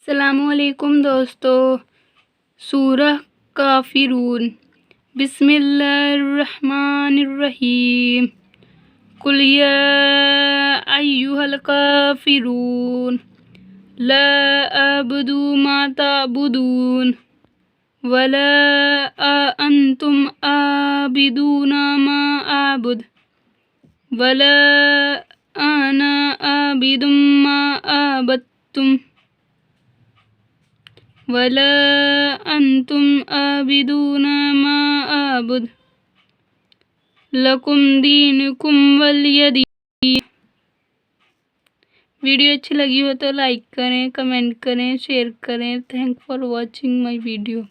अस्सलामुअलैकुम दोस्तों। सूरह काफिरून। बिस्मिल्लाहिर्रहमानिर्रहीम। कुल या अय्युहल काफिरून ला अअबुदु मा तअबुदून वला अंतुम आबिदूना मा आबुद वला आना आबिदुम मा आबदतुम वला अंतुम आबिदूना मा आबुद लकुम दीनुकुम वलिय दीन। वीडियो अच्छी लगी हो तो लाइक करें, कमेंट करें, शेयर करें। Thank for watching my video.